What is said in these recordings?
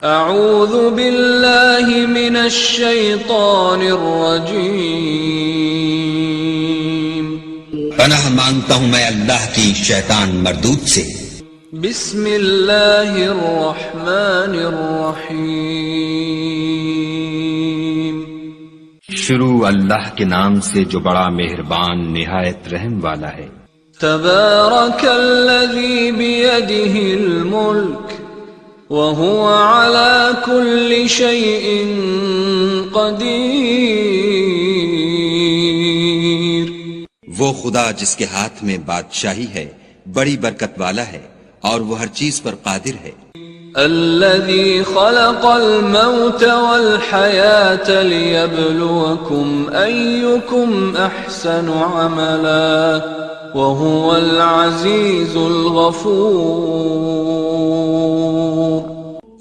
اعوذ باللہ من الشیطان الرجیم، پناہ مانگتا ہوں میں اللہ کی شیطان مردود سے۔ بسم اللہ الرحمن الرحیم، شروع اللہ کے نام سے جو بڑا مہربان نہایت رحم والا ہے۔ تبارک الذی بیدہ الملک وهو على كل شيء قدیر، وہ خدا جس کے ہاتھ میں بادشاہی ہے بڑی برکت والا ہے اور وہ ہر چیز پر قادر ہے۔ الذي خلق الموت والحياة ليبلوكم أيكم أحسن عملا وهو العزيز الغفور،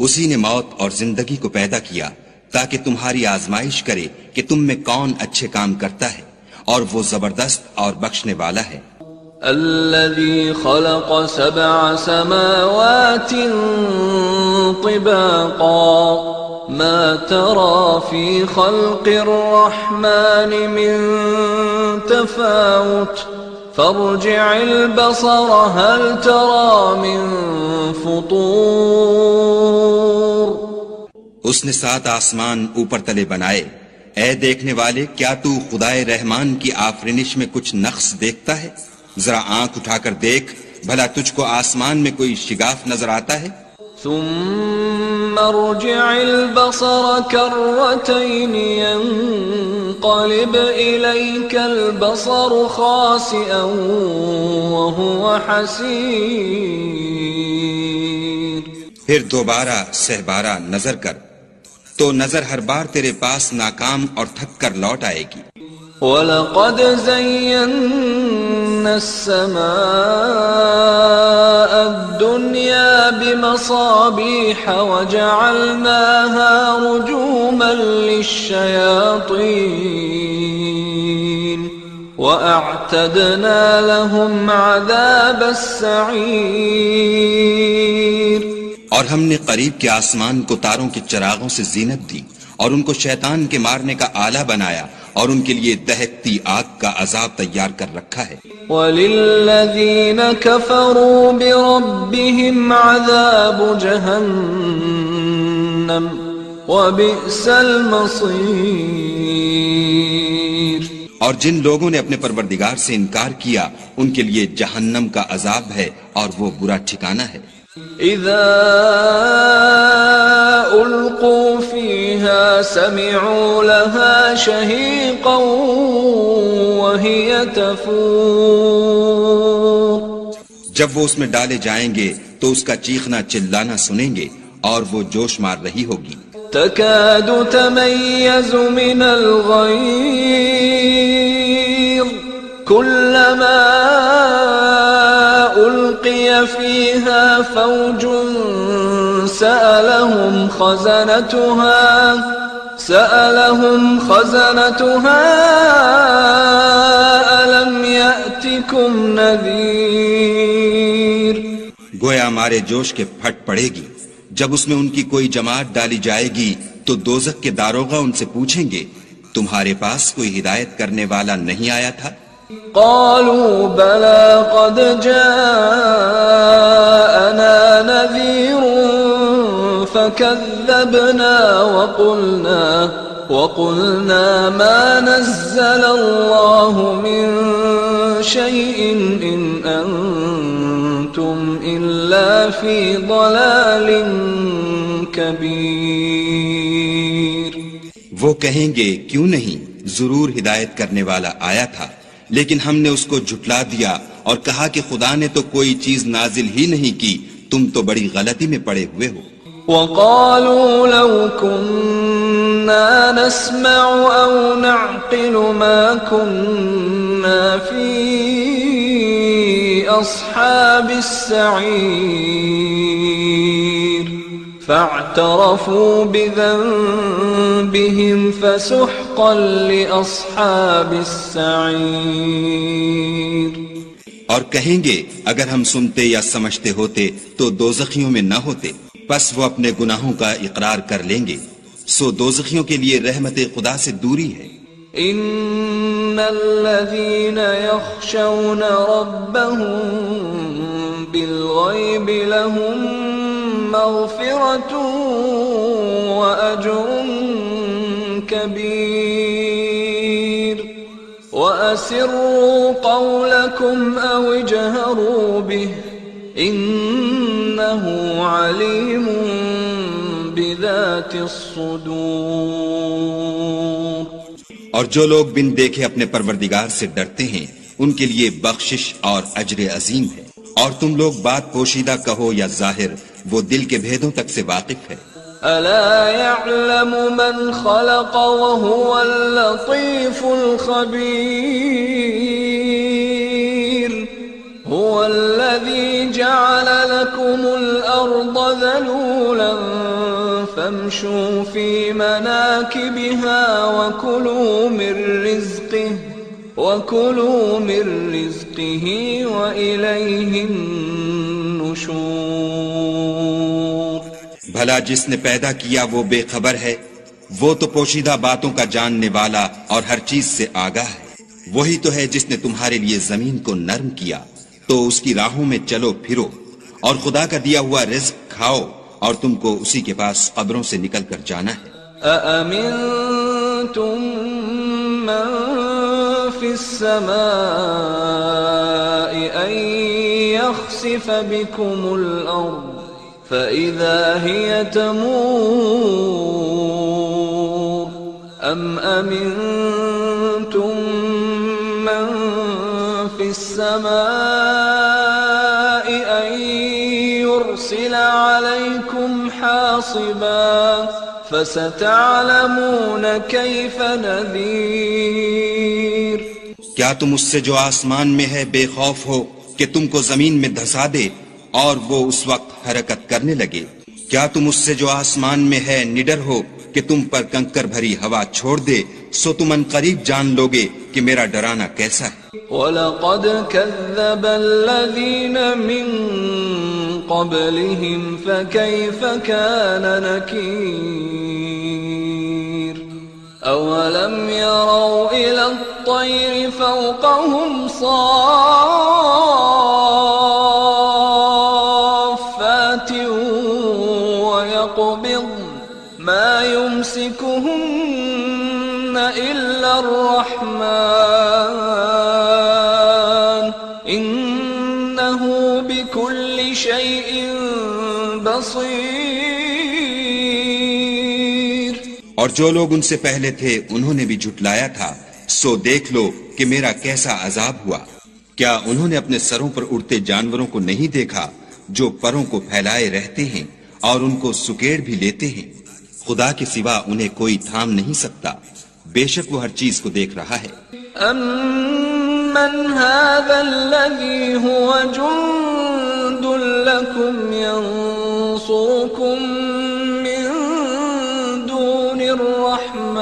اسی نے موت اور زندگی کو پیدا کیا تاکہ تمہاری آزمائش کرے کہ تم میں کون اچھے کام کرتا ہے، اور وہ زبردست اور بخشنے والا ہے۔ الذي خلق 7 سماوات طباقا ما ترى في خلق الرحمن من تفاوت فارجع البصر هل ترى من فطور، اس نے 7 آسمان اوپر تلے بنائے، اے دیکھنے والے کیا تو خدائے رحمان کی آفرینش میں کچھ نقص دیکھتا ہے؟ ذرا آنکھ اٹھا کر دیکھ بھلا تجھ کو آسمان میں کوئی شگاف نظر آتا ہے؟ ثم ارجع البصر كرتين ينقلب إليك البصر خاسئا وهو حسير، پھر دوبارہ سہبارہ نظر کر تو نظر ہر بار تیرے پاس ناکام اور تھک کر لوٹ آئے گی۔ وَلَقَدْ زَيَّنَّا السَّمَاءَ الدُّنْيَا بِمَصَابِيحَ وَجَعَلْنَاهَا رُجُومًا لِلشَّيَاطِينِ وَأَعْتَدْنَا لَهُمْ عَذَابَ السَّعِيرِ، اور ہم نے قریب کے آسمان کو تاروں کے چراغوں سے زینت دی اور ان کو شیطان کے مارنے کا آلہ بنایا اور ان کے لیے دہکتی آگ کا عذاب تیار کر رکھا ہے۔ وَلِلَّذِينَ كَفَرُوا بِرَبِّهِمْ عَذَابُ جَهَنَّمَ وَبِئْسَ الْمَصِيرُ، اور جن لوگوں نے اپنے پروردگار سے انکار کیا ان کے لیے جہنم کا عذاب ہے اور وہ برا ٹھکانہ ہے۔ اذا القوا فيها سمعوا لها شهيقا وهي تفور، جب وہ اس میں ڈالے جائیں گے تو اس کا چیخنا چلانا سنیں گے اور وہ جوش مار رہی ہوگی۔ تكاد تميز من الغيظ كلما ألقي فيها فوج سألهم خزنتها ألم يأتكم نذير، گویا مارے جوش کے پھٹ پڑے گی۔ جب اس میں ان کی کوئی جماعت ڈالی جائے گی تو دوزخ کے داروغہ ان سے پوچھیں گے تمہارے پاس کوئی ہدایت کرنے والا نہیں آیا تھا؟ قالوا بلى قد جاءنا نذير فكذبنا وقلنا ما نزل الله من شيء إن أنتم إلا في ضلال كبير، وہ کہیں گے کیوں نہیں، ضرور ہدایت کرنے والا آیا تھا، لیکن ہم نے اس کو جھٹلا دیا اور کہا کہ خدا نے تو کوئی چیز نازل ہی نہیں کی، تم تو بڑی غلطی میں پڑے ہوئے ہو۔ وَقَالُوا لَوْ كُنَّا نَسْمَعُ أَوْ نَعْقِلُ مَا كُنَّا فِي أَصْحَابِ السَّعِيرِ فَاعْتَرَفُوا بِذَنبِهِمْ فَسُحْقًا لِأَصْحَابِ السَّعِيرِ، اور کہیں گے اگر ہم سنتے یا سمجھتے ہوتے تو دوزخیوں میں نہ ہوتے۔ پس وہ اپنے گناہوں کا اقرار کر لیں گے، سو دوزخیوں کے لیے رحمت خدا سے دوری ہے۔ ان الذين يخشون ربهم بالغيب لهم مغفرة واجر كبير واسروا قولكم او اجهروا به انه عليم بذات الصدور۔ اور جو لوگ بن دیکھے اپنے پروردگار سے ڈرتے ہیں ان کے لیے بخشش اور اجر عظیم ہے، اور تم لوگ بات پوشیدہ کہو یا ظاہر، وہ دل کے بھیدوں تک سے واقف ہے۔ الا يعلم من خلق وهو اللطيف الخبير هو الذي جعل لكم الارض ذلولا فامشوا في مناكبها وكلوا من رزقه وإليه النشور۔ بھلا جس نے پیدا کیا وہ بے خبر ہے، وہ تو پوشیدہ باتوں کا جاننے والا اور ہر چیز سے آگاہ ہے۔ وہی تو ہے جس نے تمہارے لیے زمین کو نرم کیا، تو اس کی راہوں میں چلو پھرو، اور خدا کا دیا ہوا رزق کھاؤ، اور تم کو اسی کے پاس قبروں سے نکل کر جانا ہے۔ أأمنتم من في السماء أن يخسف بكم الأرض فإذا هي تمور أم أمنتم من في السماء أن يرسل عليكم حاصبا فستعلمون كيف نذير۔ کیا تم اس سے جو آسمان میں ہے بے خوف ہو کہ تم کو زمین میں دھسا دے اور وہ اس وقت حرکت کرنے لگے؟ کیا تم اس سے جو آسمان میں ہے نڈر ہو کہ تم پر کنکر بھری ہوا چھوڑ دے؟ سو تم ان قریب جان لوگے کہ میرا ڈرانا کیسا ہے۔ وَلَقَدْ كَذَّبَ الَّذِينَ مِن قَبْلِهِمْ فَكَيْفَ كَانَ نَكِيرِ أَوَلَمْ يَرَوْا إِلَى الطَّيْرِ فَوْقَهُمْ صَافَّاتٍ وَيَقْبِضْنَ مَا يُمْسِكُهُنَّ إِلَّا الرَّحْمَنُ إِنَّهُ بِكُلِّ شَيْءٍ بَصِيرٌ۔ اور جو لوگ ان سے پہلے تھے انہوں نے بھی جھٹلایا تھا، سو دیکھ لو کہ میرا کیسا عذاب ہوا۔ کیا انہوں نے اپنے سروں پر اڑتے جانوروں کو نہیں دیکھا جو پروں کو پھیلائے رہتے ہیں اور ان کو سکیڑ بھی لیتے ہیں؟ خدا کے سوا انہیں کوئی تھام نہیں سکتا، بے شک وہ ہر چیز کو دیکھ رہا ہے۔ أَمَّنْ هَذَا الَّذِي هُوَ جُنْدٌ لَكُمْ يَنْصُرُكُمْ مِنْ دُونِ الرَّحْمَنِ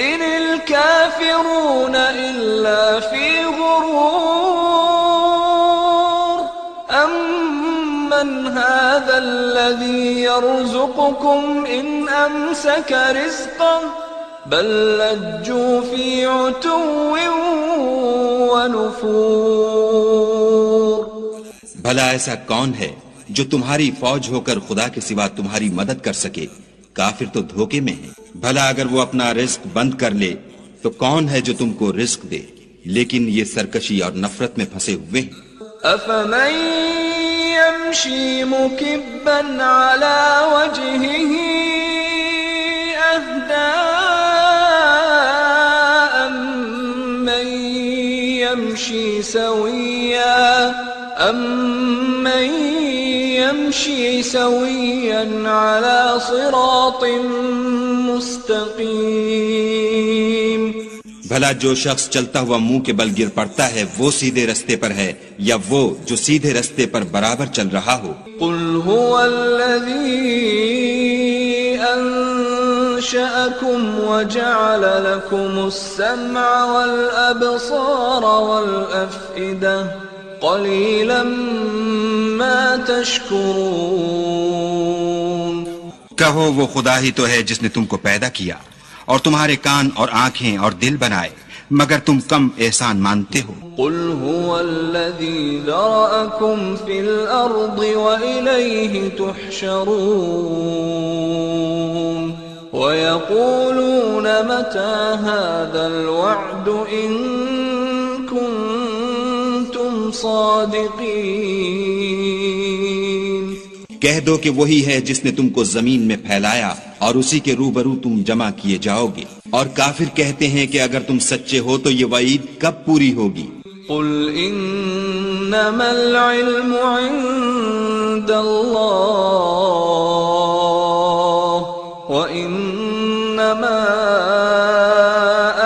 إِنِ الْكَافِرُونَ إِلَّا فِي غُرُورٍ أَمَّنْ هَذَا الَّذِي يَرْزُقُكُمْ إِنْ أَمْسَكَ رِزْقَهُ بل لجوا في عتو ونفور۔ بھلا ایسا کون ہے جو تمہاری فوج ہو کر خدا کے سوا تمہاری مدد کر سکے؟ کافر تو دھوکے میں ہیں۔ بھلا اگر وہ اپنا رزق بند کر لے تو کون ہے جو تم کو رزق دے؟ لیکن یہ سرکشی اور نفرت میں پھنسے ہوئے ہیں۔ أفمن يمشي مكبا على وجهه أهدى أمن يمشي سويا على صراط مستقيم۔ بھلا جو شخص چلتا ہوا منہ کے بل گر پڑتا ہے وہ سیدھے رستے پر ہے یا وہ جو سیدھے رستے پر برابر چل رہا ہو؟ قل هو الذي أنشأكم وجعل لكم السمع والأبصار والأفئدة قليلا ما تشكرون کہو وہ خدا ہی تو ہے جس نے تم کو پیدا کیا اور تمہارے کان اور آنکھیں اور دل بنائے، مگر تم کم احسان مانتے ہو۔ قل هو الذي ذرأكم في الأرض وإليه تحشرون ويقولون متى هذا الوعد إن كنتم صادقين۔ کہہ دو کہ وہی ہے جس نے تم کو زمین میں پھیلایا اور اسی کے روبرو تم جمع کیے جاؤ گے، اور کافر کہتے ہیں کہ اگر تم سچے ہو تو یہ وعید کب پوری ہوگی؟ قل انما العلم عند اللہ وانما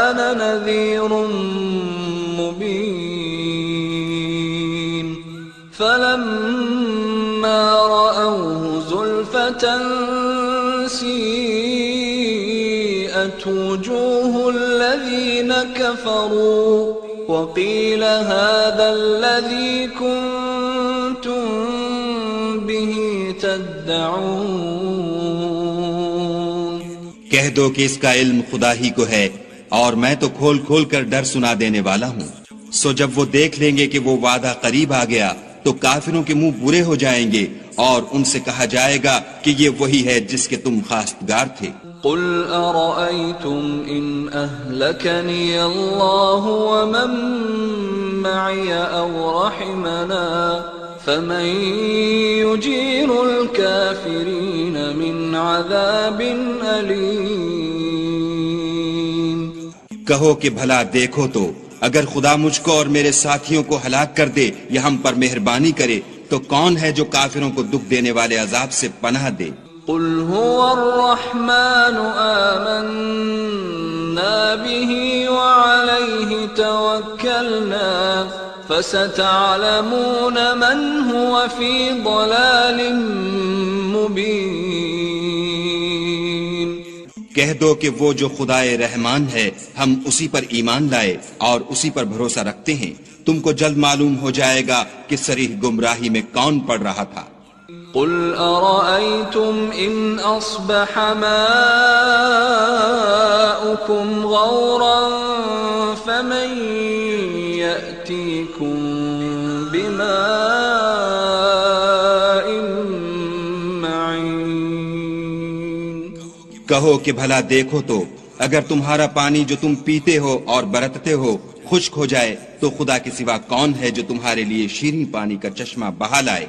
انا نذیر مبین فلما رأوه زلفة سیئت وجوه الذین کفروا وقیل هذا الذی کنتم به تدعون۔ کہہ دو کہ اس کا علم خدا ہی کو ہے اور میں تو کھول کھول کر ڈر سنا دینے والا ہوں۔ سو جب وہ دیکھ لیں گے کہ وہ وعدہ قریب آ گیا تو کافروں کے منہ برے ہو جائیں گے اور ان سے کہا جائے گا کہ یہ وہی ہے جس کے تم خواستگار تھے۔ قل ارأيتم ان اهلكني الله ومن معي او رحمنا فمن يجير الكافرين من عذاب أليم۔ کہو کہ بھلا دیکھو تو اگر خدا مجھ کو اور میرے ساتھیوں کو ہلاک کر دے یا ہم پر مہربانی کرے تو کون ہے جو کافروں کو دکھ دینے والے عذاب سے پناہ دے؟ قل هو الرحمن آمنا به وعليه توكلنا فستعلمون من هو في ضلال مبين۔ کہہ دو کہ وہ جو خدائے رحمان ہے ہم اسی پر ایمان لائے اور اسی پر بھروسہ رکھتے ہیں، تم کو جلد معلوم ہو جائے گا کہ صریح گمراہی میں کون پڑ رہا تھا۔ قل أرأيتم إن أصبح ماؤكم غورا فمن يأتيكم بماء معين۔ کہو کہ بھلا دیکھو تو اگر تمہارا پانی جو تم پیتے ہو اور برتتے ہو خشک ہو جائے تو خدا کے سوا کون ہے جو تمہارے لیے شیریں پانی کا چشمہ بہا لائے؟